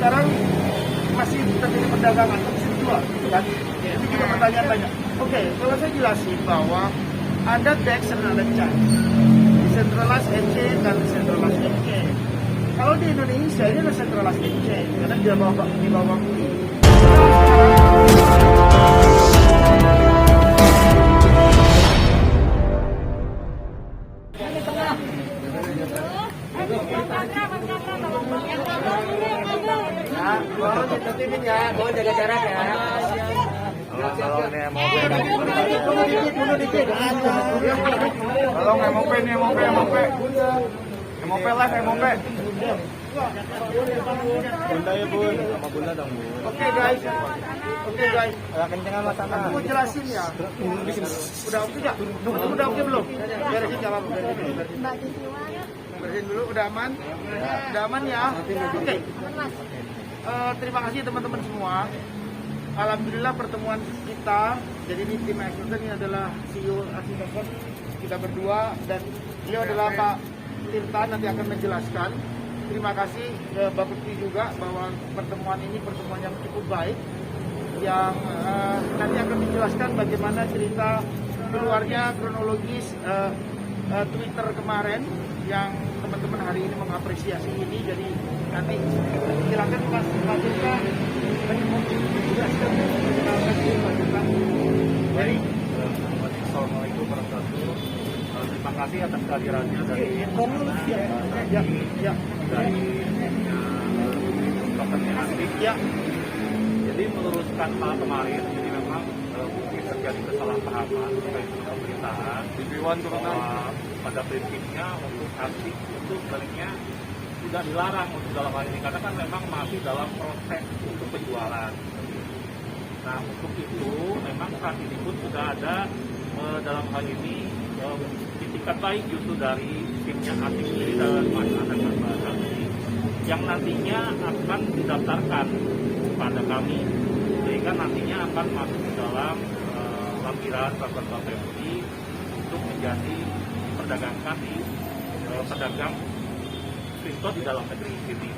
sekarang masih terjadi perdagangan, masih dijual, gitu kan? Itu juga pertanyaan banyak. Oke, kalau saya jelasin bahwa ada DEX dan ada CHAIN, decentralized exchange dan decentralized exchange. Kalau di Indonesia ini adalah centralized exchange karena di bawah UI. Mohon jaga jarak ya. Tolong MOP nih, MOP lah, MOP. Bunda ya bun, sama bunda dong bun. Oke guys. Agak kencengan mas sana. Aku mau jelasin ya. Udah oke nggak? Udah oke belum? Beresin nggak apa-apa. Beresin dulu, udah aman? Udah aman ya? Oke. Terima kasih teman-teman semua. Alhamdulillah pertemuan kita, jadi ini tim Excelsen, ini adalah CEO Asitokon, kita berdua, dan beliau adalah Pak Tirta, nanti akan menjelaskan. Terima kasih Mbak Putri juga bahwa pertemuan ini pertemuan yang cukup baik, yang nanti akan menjelaskan bagaimana cerita keluarnya kronologis Twitter kemarin yang teman-teman hari ini mengapresiasi ini. Jadi nanti silakan Pak Tirta menjelaskan. Baik, Assalamualaikum warahmatullahi wabarakatuh. Terima kasih atas kehadirannya dari dokternya Asik. Jadi meluruskan hal kemarin, jadi memang mungkin terjadi kesalahpahaman terkait dengan pemerintahan. Bahwa pada prinsipnya untuk Asik itu sebenarnya tidak dilarang untuk dalam hal ini karena kan memang masih dalam proses untuk penjualan. Nah untuk itu memang saat ini pun sudah ada dalam hal ini itikat baik justru dari timnya Asik sendiri dan masyarakat yang nantinya akan didaftarkan kepada kami sehingga nantinya akan masuk ke dalam lampiran peraturan Bapepti untuk menjadi diperdagangkan di pedagang kripto di dalam negeri ini.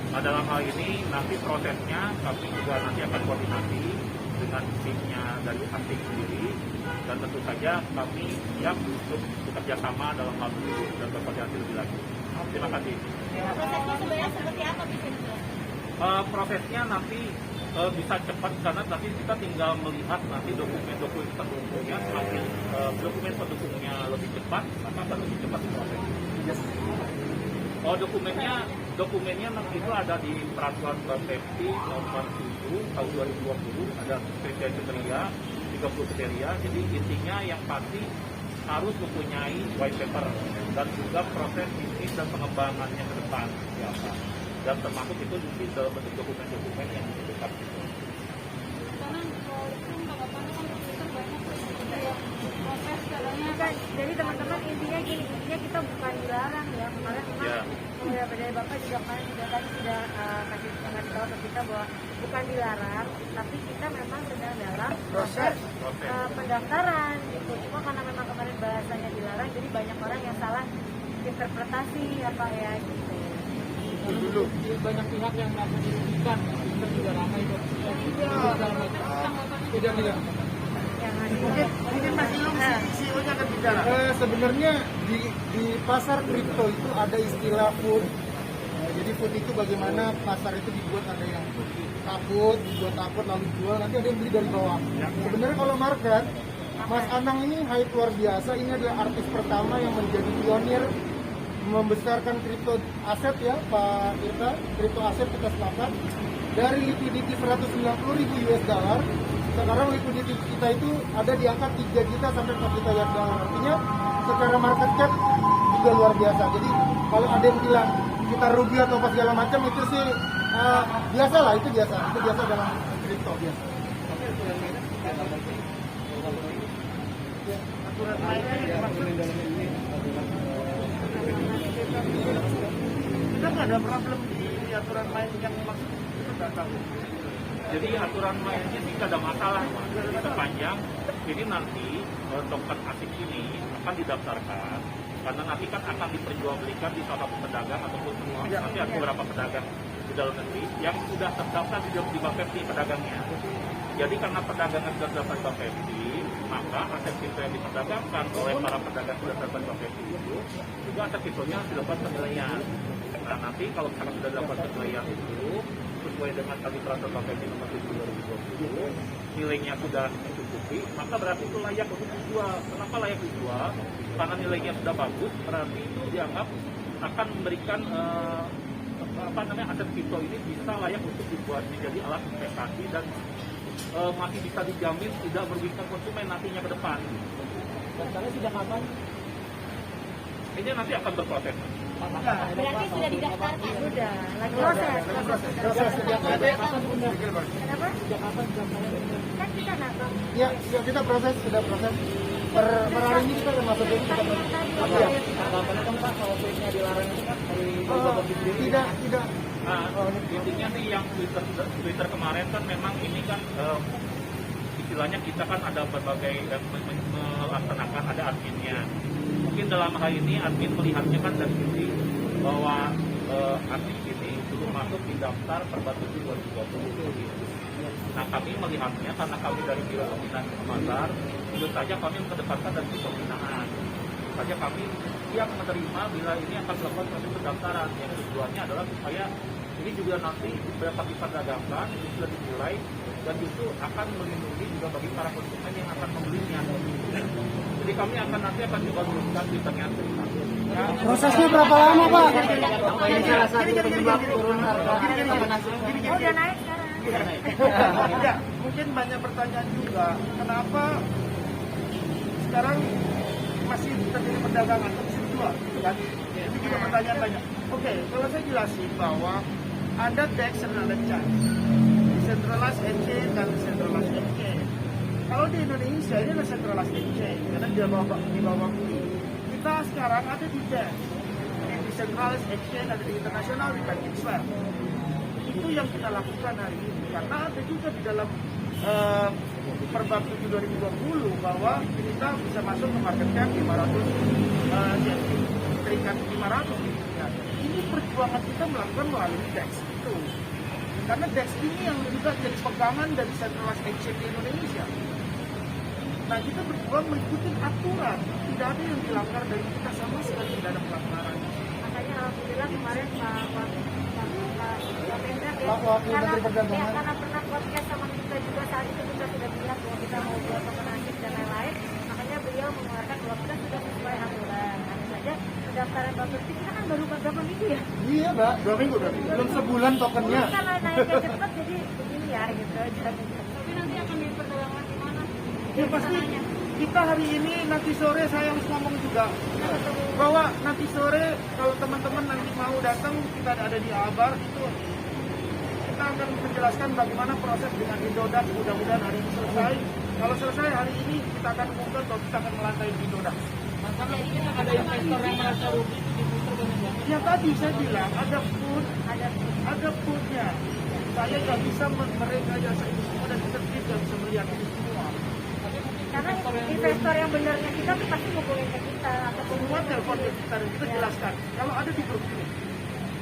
Nah dalam hal ini nanti prosesnya kami juga nanti akan koordinasi dengan timnya dari Asik sendiri dan tentu saja kami siap untuk bekerja sama dalam hal itu dan berkoordinasi lebih lanjut. Terima kasih. Prosesnya sebenarnya seperti apa bisa? Prosesnya nanti bisa cepat karena nanti kita tinggal melihat nanti dokumen-dokumen pendukungnya semakin dokumen pendukungnya lebih cepat maka akan lebih cepat proses. Oh dokumennya nanti itu ada di peraturan Bapepti nomor 7 tahun 2020 ada kriteria 30 kriteria. Jadi intinya yang pasti harus mempunyai white paper dan juga proses bisnis dan pengembangannya ke depan siapa. Dan termasuk itu mungkin dalam bentuk dokumen-dokumen yang dibutuhkan. Jadi teman-teman intinya gini, intinya kita bukan dilarang ya. Kemarin memang dari Bapak juga kan tadi sudah kasih tahu ke kita bahwa bukan dilarang, tapi kita memang sedang dalam proses pendaftaran gitu. Cuma karena memang kemarin bahasanya dilarang, jadi banyak orang yang salah interpretasi apa ya gitu. Dulu Banyak pihak yang merasa dirugikan, kita juga ramai kok. Tidak. mungkin Mas Ilung CEO-nya akan bicara. Sebenarnya di pasar kripto itu ada istilah food. Jadi food itu bagaimana pasar itu dibuat, ada yang dibuat takut lalu jual, nanti ada yang beli dari bawah. Sebenarnya kalau market, Mas Anang ini hype luar biasa. Ini adalah artis pertama yang menjadi pionir membesarkan kripto aset ya Pak Tirta. Kripto aset kita sepakat dari liquidity 190.000 US dollar. Sekarang liquidity kita itu ada di angka 3 juta sampai 4 juta US dollar. Artinya secara market cap juga luar biasa. Jadi kalau ada yang bilang kita rugi atau apa segala macam itu sih biasa lah, itu biasa dalam kripto biasa. Aturan mainnya kita nggak ada problem di aturan main yang maksud kita nggak tahu. Jadi aturan mainnya sih tidak ada masalah, kita panjang. Jadi nanti token Asik ini akan didaftarkan karena nanti kan akan diperjualbelikan di salah satu pedagang ataupun nanti ada beberapa pedagang. di dalam negeri yang sudah terdaftar di Bapepti pedagangnya. Jadi karena perdagangan sudah terdaftar di Bapepti, maka aset kripto yang diperdagangkan oleh para pedagang sudah terdaftar di Bapepti itu juga aset kriptonya harus dilakukan penilaian. Nah nanti kalau misalkan sudah dilakukan penilaian itu sesuai dengan tadi peraturan Bapepti nomor 7 2020, nilainya sudah mencukupi, maka berarti itu layak untuk dijual. Kenapa layak dijual? Karena nilainya sudah bagus, berarti itu dianggap akan memberikan aset kripto ini bisa layak untuk dibuat menjadi alat investasi dan masih bisa dijamin tidak merugikan konsumen nantinya ke depan. Dan kalian sudah kapan? Ini nanti akan berproses. Berarti sudah didaftarkan? Sudah, lagi proses. Proses sejak Kenapa? Sejak kapan sudah kalian? Kan kita nabang. ya kita proses, sudah proses. Per hari ini kita masuk ini kita Tadi yang tadi. Tanggapannya kan Pak, kalau tweetnya dilarang itu kan dari Bapepti sendiri. tidak. Nah, intinya sih yang Twitter kemarin kan memang ini kan istilahnya kita kan ada berbagai melaksanakan ada adminnya. Mungkin dalam hal ini admin melihatnya kan dari sisi bahwa admin ini belum masuk di daftar Perba 7 2020. Nah kami melihatnya karena kami dari Biro Pembinaan Pasar, tentu saja kami mengedepankan dari sisi pembinaan. Saja kami siap menerima bila ini akan melakukan proses pendaftaran yang tujuannya adalah supaya ini juga nanti beberapa diperdagangkan itu sudah dimulai dan itu akan melindungi juga bagi para konsumen yang akan membelinya. Jadi kami nanti akan coba turunkan di tengah. Prosesnya berapa lama, Pak? Ini salah satu penyebab turun harga. Oh, udah naik sekarang. Ya, mungkin banyak pertanyaan juga, kenapa sekarang masih terjadi perdagangan, kok bisa dijual? Kan? Itu juga pertanyaan banyak. Oke, kalau saya jelasin bahwa ada DEX dan ada CHAIS, Decentralized Exchange dan Centralized Exchange. Kalau di Indonesia ini adalah Centralized Exchange, karena di bawah ini. Kita sekarang ada di DEX, Decentralized Exchange ada di internasional di Banking Swap. Itu yang kita lakukan hari ini, karena ada juga di dalam Perba 7 2020 bahwa kita bisa masuk ke market cap 500 terikat 500 gitu. Nah, ini perjuangan kita melakukan melalui DEX itu, karena DEX ini yang juga jadi pegangan dari Centralized Exchange di Indonesia. Nah kita berjuang mengikuti aturan, tidak ada yang dilanggar dari kita sama sekali, tidak ada pelanggaran. Makanya alhamdulillah kemarin Pak Mendak ya, Wakil Menteri Perdagangan. karena pernah podcast sama kita juga saat itu kita sudah bilang bahwa kita mau buat pemenangin dan lain-lain, makanya beliau mengeluarkan bahwa kita sudah sesuai aturan. Hanya saja pendaftaran Bapepti kita kan baru beberapa minggu ya. Iya, Mbak. 2 minggu. Belum sebulan tokennya. Karena naiknya cepat jadi begini ya gitu aja. Tapi nanti akan diperdagangkan di mana? Ya pasti kita hari ini nanti sore saya harus ngomong juga bahwa nanti sore kalau teman-teman nanti mau datang, kita ada di Abar itu kita akan menjelaskan bagaimana proses dengan Indodax. Mudah-mudahan hari ini selesai. Kalau selesai hari ini kita akan umumkan bahwa kita akan melantai di Indodax. Karena ada investor yang merasa rugi di Twitter banyak banget. Ya tadi saya bilang ada foodnya. Saya nggak bisa merekayasa itu semua dan kita tidak bisa melihat itu semua. Karena investor yang benarnya kita tuh pasti hubungin ke kita ataupun Semua telepon ke kita dan kita jelaskan. Kalau ada di grup ini,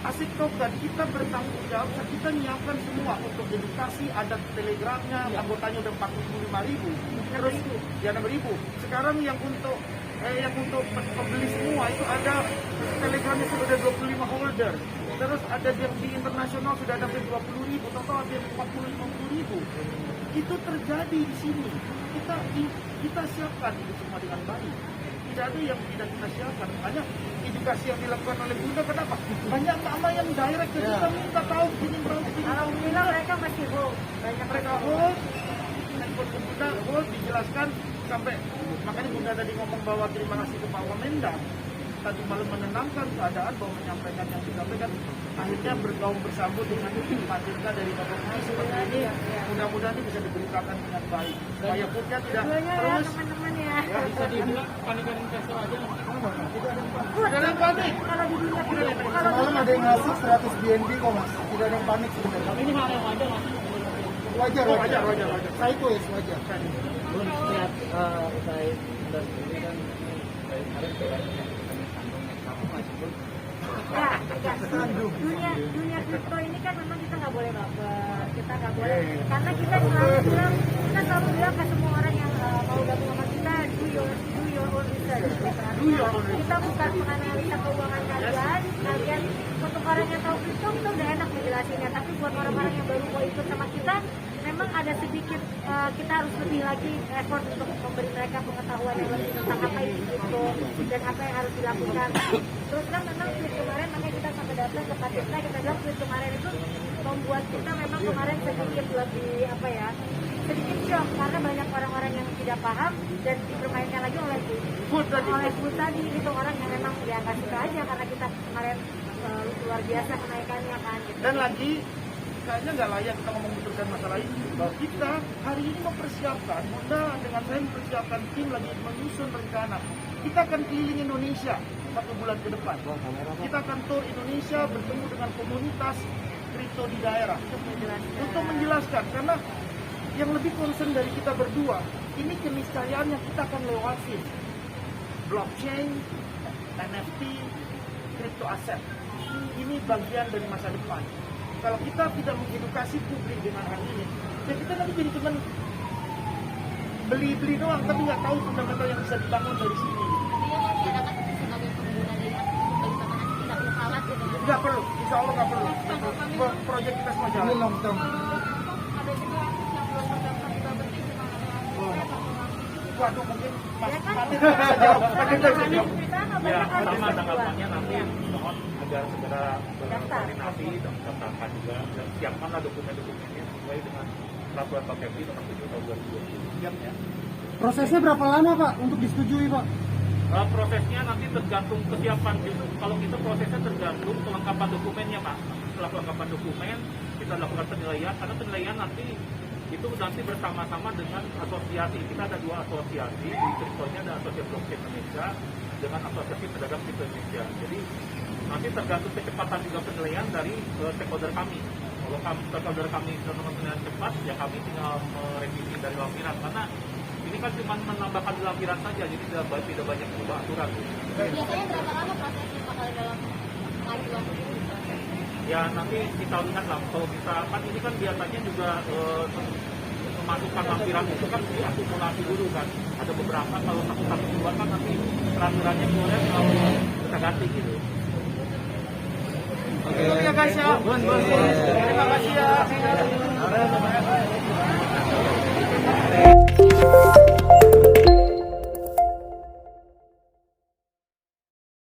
Asik Token kita bertanggung jawab, kita nyiapkan semua untuk edukasi, ada telegramnya, anggotanya udah 45.000, terus ya 6.000. Sekarang yang untuk pembeli semua itu ada telegramnya sudah ada 25 holder, terus ada yang di internasional sudah ada 20.000, total ada 40-50.000. Itu terjadi di sini. Kita siapkan itu semua dengan baik. Tidak ada yang tidak kita siapkan. Makanya edukasi yang dilakukan oleh Bunda, kenapa? Banyak mama yang direct ke kita minta tahu begini berapa. alhamdulillah mereka masih hold. Banyak Mereka hold, handphone ke Bunda hold, dijelaskan sampai makanya Bunda tadi ngomong bahwa terima kasih ke Pak Wamendak. Tadi malam menenangkan keadaan bahwa menyampaikan yang disampaikan akhirnya bergaung bersambut dengan Pak Dirga dari Bapak Menteri seperti ini. Mudah-mudahan ini bisa diberitakan dengan baik supaya Bunda tidak Dua-duanya ya terus teman-teman ya. Bisa dibilang panikan investor aja. tidak ada yang panik. Kalau di dunia kripto, kalau Semalam ada yang ngasih 100 BNB kok, Mas. Tidak ada yang panik sebenarnya. Tapi ini hal yang wajar mas. Wajar. Wajar. Saya itu wajar. Belum lihat usai dan ini kan dari kemarin kami sambung kamu masih pun Dunia kripto ini kan memang kita nggak boleh baper, kita nggak boleh, karena kita selalu bilang ke semua orang yang mau gabung sama kita, do your own research. Kita bukan menganalisa keuangan kalian. Untuk orang yang tahu kripto kita udah enak menjelasinnya, tapi buat orang-orang yang baru mau ikut sama kita, memang ada sedikit kita harus lebih lagi effort untuk memberi mereka pengetahuan yang lebih tentang apa itu kripto dan apa yang harus dilakukan. Terus kan memang tweet kemarin, makanya kita sampai datang ke Pak Tirta, kita bilang tweet kemarin itu membuat kita memang kemarin sedikit lebih sedikit shock, karena banyak orang-orang yang tidak paham dan dipermainkan lagi oleh food tadi itu orang yang memang dia nggak suka aja karena kita kemarin luar biasa kenaikannya kan gitu. Dan lagi kayaknya nggak layak kita membicarakan masalah ini. Kita hari ini mempersiapkan, Bunda dengan saya mempersiapkan tim lagi menyusun rencana. Kita akan keliling Indonesia 1 bulan ke depan. Kita akan tour Indonesia bertemu dengan komunitas kripto di daerah untuk menjelaskan, karena yang lebih concern dari kita berdua ini keniscayaan yang kita akan lewati, blockchain, NFT, crypto aset. Ini bagian dari masa depan. Kalau kita tidak mengedukasi publik dengan hal ini, ya kita nanti jadi cuma beli doang, tapi nggak tahu fundamental yang bisa dibangun dari sini. Nggak perlu, insya Allah nggak perlu. Proyek kita semua jalan. Ini long term. Waduh, mungkin Mas Ya kan? Patin bisa jawab. Patin bisa jawab. Ya, sama tanggapannya nanti mohon agar segera berkoordinasi dan daftarkan juga dan siapkanlah dokumen-dokumennya sesuai dengan peraturan Kapolri nomor 7 tahun 2020. Siap ya. Prosesnya berapa lama Pak untuk disetujui Pak? Prosesnya nanti tergantung kesiapan gitu. Kalau kita prosesnya tergantung kelengkapan dokumennya Pak. Setelah kelengkapan dokumen kita lakukan penilaian, karena penilaian nanti itu nanti bersama-sama dengan asosiasi. Kita ada 2 asosiasi, di kriptonya ada Asosiasi Blockchain Indonesia dengan Asosiasi Pedagang Kripto Indonesia. Jadi nanti tergantung kecepatan juga penilaian dari stakeholder kami. Kalau stakeholder kami sudah penilaian cepat, ya kami tinggal merevisi dari lampiran, karena ini kan cuma menambahkan di lampiran saja, jadi tidak banyak berubah aturan. Biasanya berapa lama prosesnya Pak kalau dalam pengajuan ini? Ya nanti kita lihat lah, kalau kita kan ini kan biasanya juga memasukkan lampiran itu kan diakumulasi dulu kan. Ada beberapa, kalau satu keluar kan nanti peraturannya keluar kalau kita ganti gitu. Oke ya guys ya. Terima kasih ya.